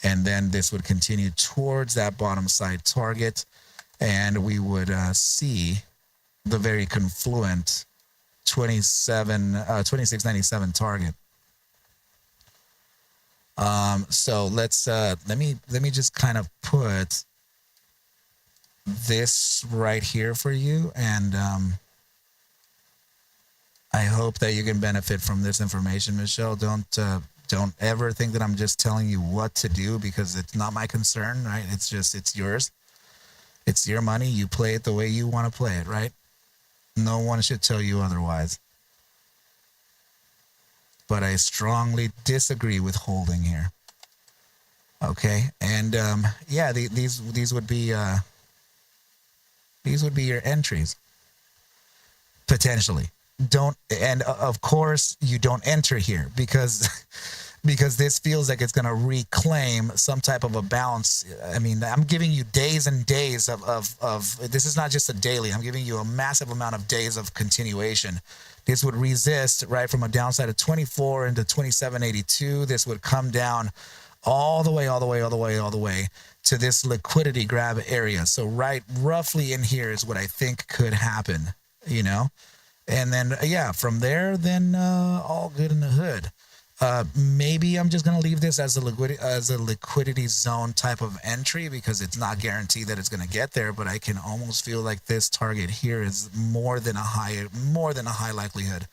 And then this would continue towards that bottom side target, and we would see the very confluent 26.97 target. So let's let me just kind of put this right here for you, and I hope that you can benefit from this information, Michelle. Don't ever think that I'm just telling you what to do, because it's not my concern, right? It's yours. It's your money. You play it the way you want to play it, right? No one should tell you otherwise. But I strongly disagree with holding here. Okay, and these would be your entries potentially. Of course you don't enter here because this feels like it's going to reclaim some type of a bounce. I mean, I'm giving you days and days of this is not just a daily. I'm giving you a massive amount of days of continuation. This would resist right from a downside of 24 into 27.82. This would come down all the way to this liquidity grab area. So right roughly in here is what I think could happen, And then, from there, then all good in the hood. Maybe I'm just going to leave this as a liquidity zone type of entry, because it's not guaranteed that it's going to get there, but I can almost feel like this target here is more than a high likelihood.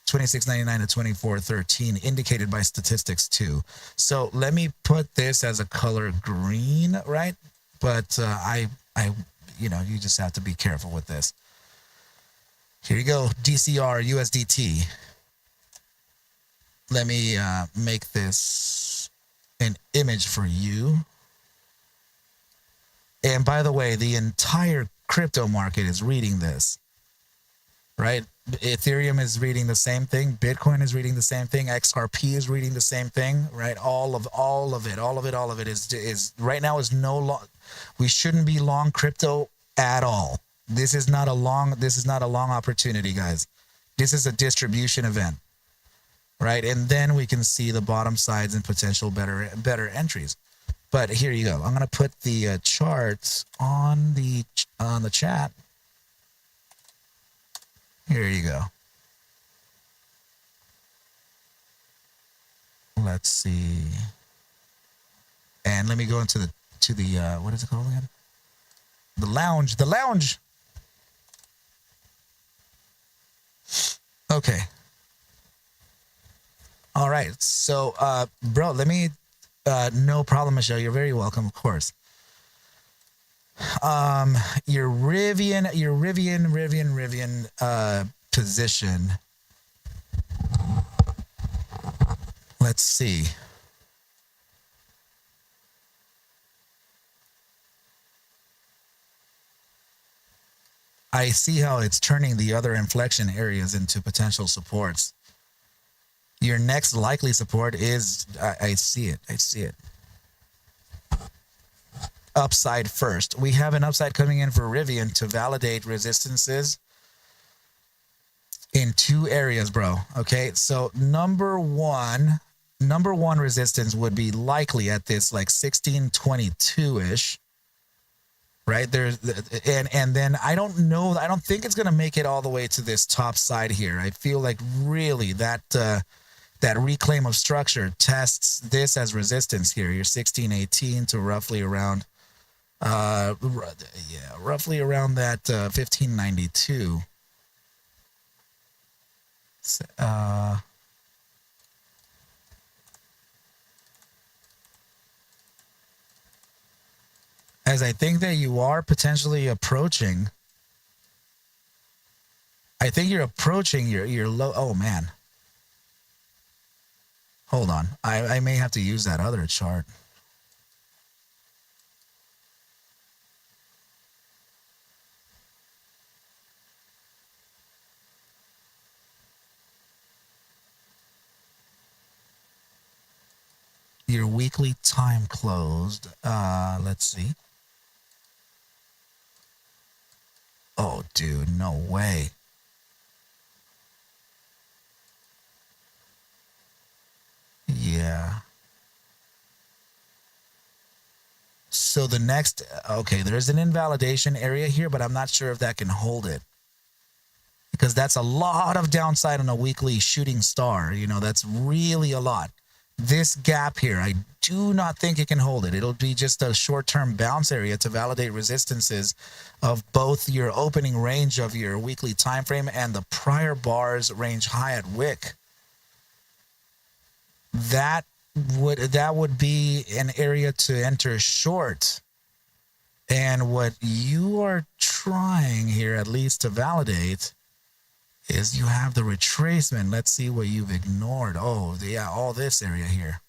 26.99 to 24.13 indicated by statistics too. So let me put this as a color green, right? But you just have to be careful with this. Here you go, DCR USDT. Let me make this an image for you. And by the way, the entire crypto market is reading this, right? Ethereum is reading the same thing. Bitcoin is reading the same thing. XRP is reading the same thing, right? All of it is right now is no long. We shouldn't be long crypto at all. This is not a long opportunity, guys. This is a distribution event, right? And then we can see the bottom sides and potential better entries. But here you go. I'm going to put the charts on the chat. Here you go. Let's see. And let me go into the what is it called again? The lounge. Okay. All right. So, bro, let me, no problem, Michelle. You're very welcome, of course. Your Rivian position. Let's see. I see how it's turning the other inflection areas into potential supports. Your next likely support is, I see it. I see it. Upside first. We have an upside coming in for Rivian to validate resistances in two areas, bro. Okay, so number one resistance would be likely at this like 1622-ish. Right there's and then I don't know, I don't think it's gonna make it all the way to this top side here. I feel like really that that reclaim of structure tests this as resistance here. Your 1618 to roughly around roughly around that 1592. As I think that you are potentially approaching, I think you're approaching your low. Oh man, hold on. I may have to use that other chart. Your weekly time closed. Let's see. Oh, dude, no way. Yeah. So the next, okay, there's an invalidation area here, but I'm not sure if that can hold it. Because that's a lot of downside on a weekly shooting star. You know, that's really a lot. This gap here, I do not think it can hold it. It'll be just a short-term bounce area to validate resistances of both your opening range of your weekly time frame and the prior bars range high at wick. That would be an area to enter short. And what you are trying here, at least to validate, is you have the retracement. Let's see what you've ignored. Oh, yeah, all this area here.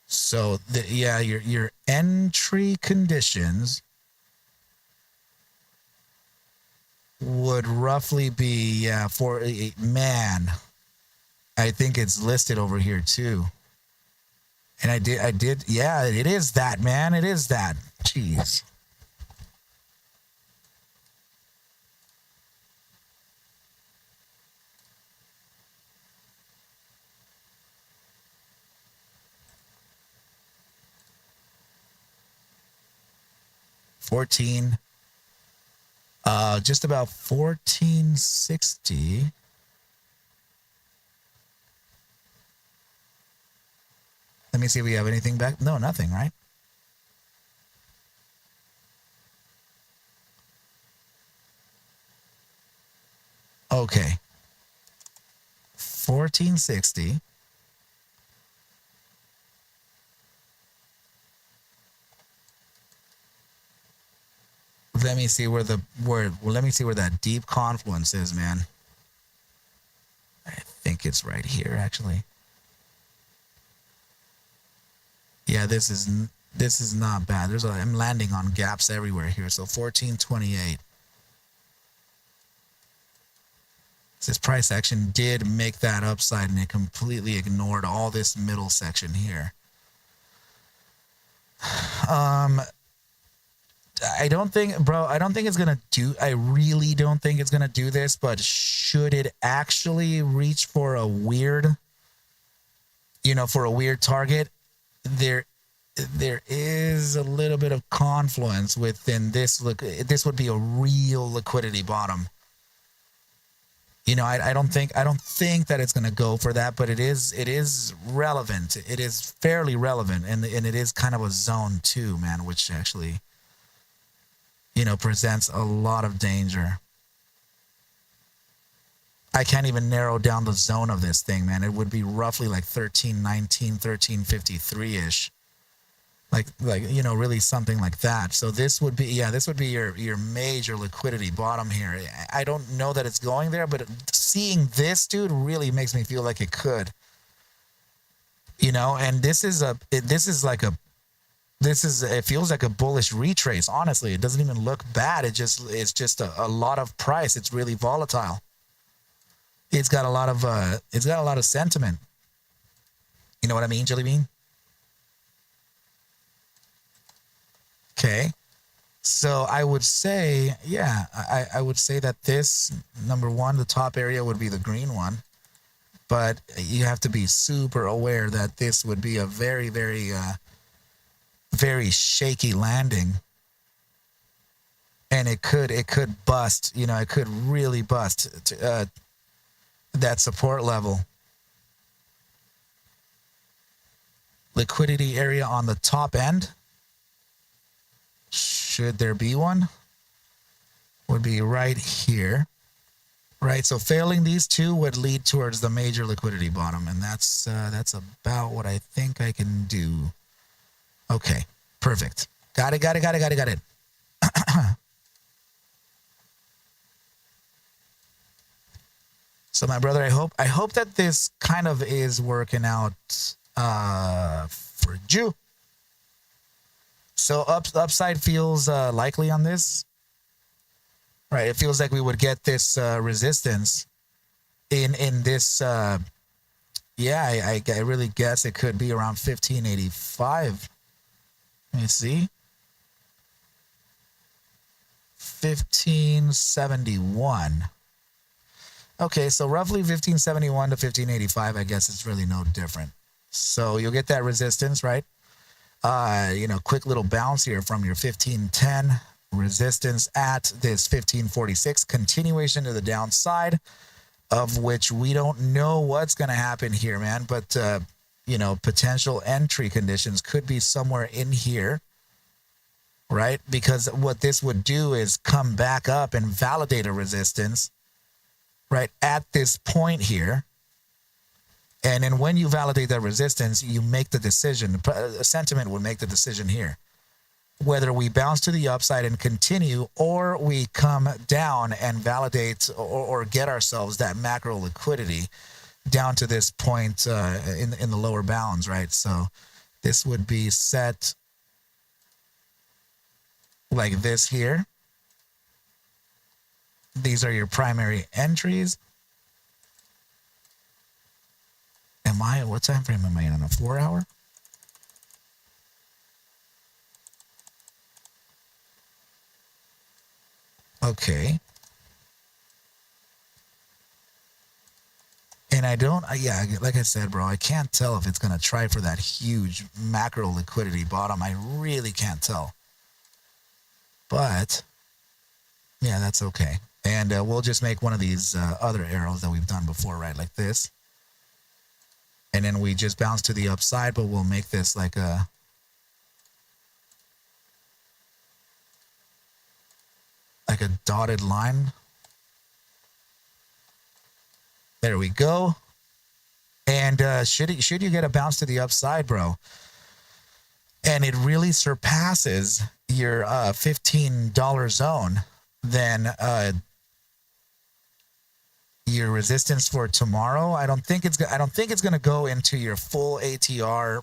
So, yeah, your entry conditions would roughly be, yeah, for man, I think it's listed over here too. And I did, yeah, it is that, man. It is that. Jeez. Just about 1460. Let me see if we have anything back. No, nothing, right? Okay. 1460. Let me see where let me see where that deep confluence is, man. I think it's right here, actually. Yeah, this is not bad. I'm landing on gaps everywhere here. So 1428. This price action did make that upside, and it completely ignored all this middle section here. I don't think, bro, I don't think it's going to do, I really don't think it's going to do this, but should it actually reach for a weird, for a weird target, there is a little bit of confluence within this. Look, this would be a real liquidity bottom. I don't think that it's going to go for that, but it is relevant. It is fairly relevant, and it is kind of a zone too, man, which actually, presents a lot of danger. I can't even narrow down the zone of this thing, man. It would be roughly like 1319, 1353-ish. like you know, really something like that. So this would be, yeah, this would be your major liquidity bottom here. I don't know that it's going there, but seeing this, dude, really makes me feel like it could, you know. And this is it feels like a bullish retrace. Honestly, it doesn't even look bad. It's just a lot of price. It's really volatile. It's got a lot of sentiment. You know what I mean, Jelly Bean? Okay. So I would say, yeah, I would say that this, number one, the top area would be the green one. But you have to be super aware that this would be a very, very, very shaky landing. And it could bust, you know, it could really bust that support level. Liquidity area on the top end, should there be one, would be right here, right? So failing these two would lead towards the major liquidity bottom, and that's about what I think I can do. Okay, perfect. Got it. So my brother, I hope that this kind of is working out for you. So upside feels likely on this, right? It feels like we would get this resistance in this. Yeah, I really guess it could be around 1585. Let me see. 1571. Okay, so roughly 1571 to 1585. I guess it's really no different. So you'll get that resistance, right? You know, quick little bounce here from your 1510 resistance at this 1546, continuation to the downside, of which we don't know what's going to happen here, man. But, you know, potential entry conditions could be somewhere in here, right? Because what this would do is come back up and validate a resistance, right, at this point here. And then when you validate that resistance, you make the decision. Sentiment would make the decision here, whether we bounce to the upside and continue, or we come down and validate or get ourselves that macro liquidity down to this point in the lower bounds, right? So this would be set like this here. These are your primary entries. What time frame am I in? On a 4 hour? Okay. And yeah, like I said, bro, I can't tell if it's going to try for that huge macro liquidity bottom. I really can't tell. But, yeah, that's okay. And we'll just make one of these other arrows that we've done before, right? Like this. And then we just bounce to the upside, but we'll make this like a dotted line. There we go. And should you get a bounce to the upside, bro, and it really surpasses your $15 zone, then your resistance for tomorrow, I don't think it's going to go into your full ATR,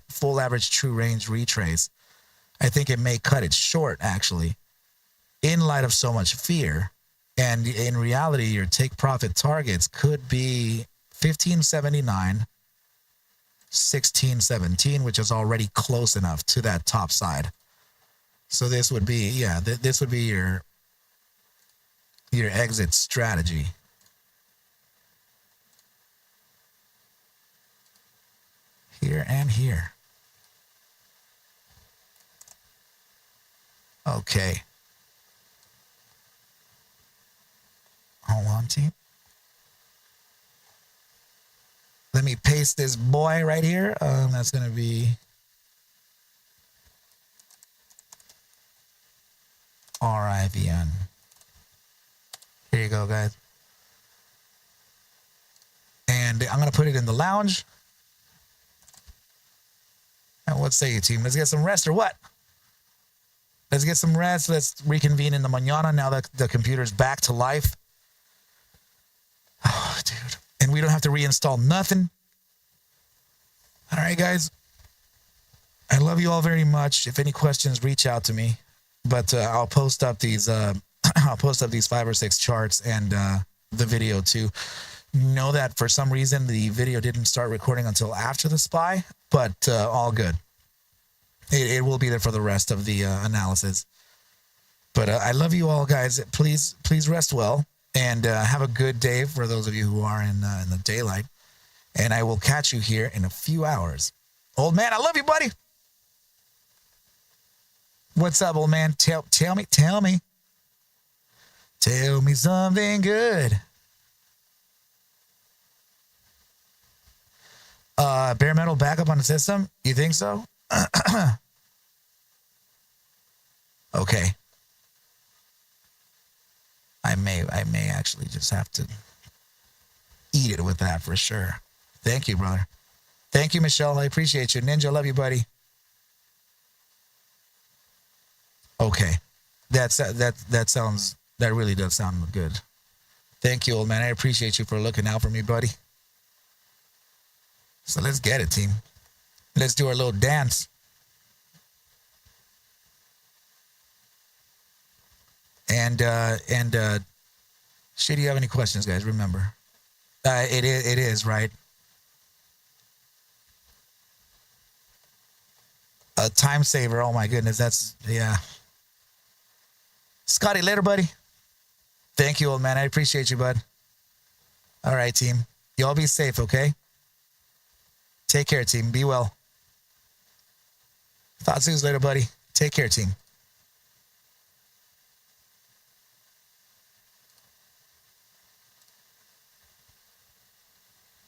full average true range retrace. I think it may cut it short, actually, in light of so much fear. And in reality, your take profit targets could be 1579, 1617, which is already close enough to that top side. So this would be, yeah, this would be your exit strategy. Here and here. Okay. Hold on, team. Let me paste this boy right here. That's going to be RIVN. Here you go, guys. And I'm going to put it in the lounge. What say you, team? Let's get some rest or what? Let's get some rest. Let's reconvene in the mañana now that the computer's back to life. Oh, dude. And we don't have to reinstall nothing. All right, guys. I love you all very much. If any questions, reach out to me. But I'll post up these I'll post up these 5 or 6 charts and the video too. Know that for some reason the video didn't start recording until after the SPY, but all good. It will be there for the rest of the analysis. But I love you all, guys. Please rest well and have a good day for those of you who are in the daylight. And I will catch you here in a few hours. Old man, I love you, buddy. What's up, old man? Tell me. Tell me something good. Bare metal backup on the system? You think so? Okay. I may actually just have to eat it with that for sure. Thank you, brother. Thank you, Michelle. I appreciate you. Ninja, love you, buddy. Okay. That really does sound good. Thank you, old man. I appreciate you for looking out for me, buddy. So let's get it, team. Let's do our little dance. And should you have any questions, guys, remember. It is, right? A time saver. Oh my goodness, that's, yeah. Scotty, later, buddy. Thank you, old man. I appreciate you, bud. All right, team. Y'all be safe, okay? Take care, team. Be well. Thoughts later, buddy. Take care, team.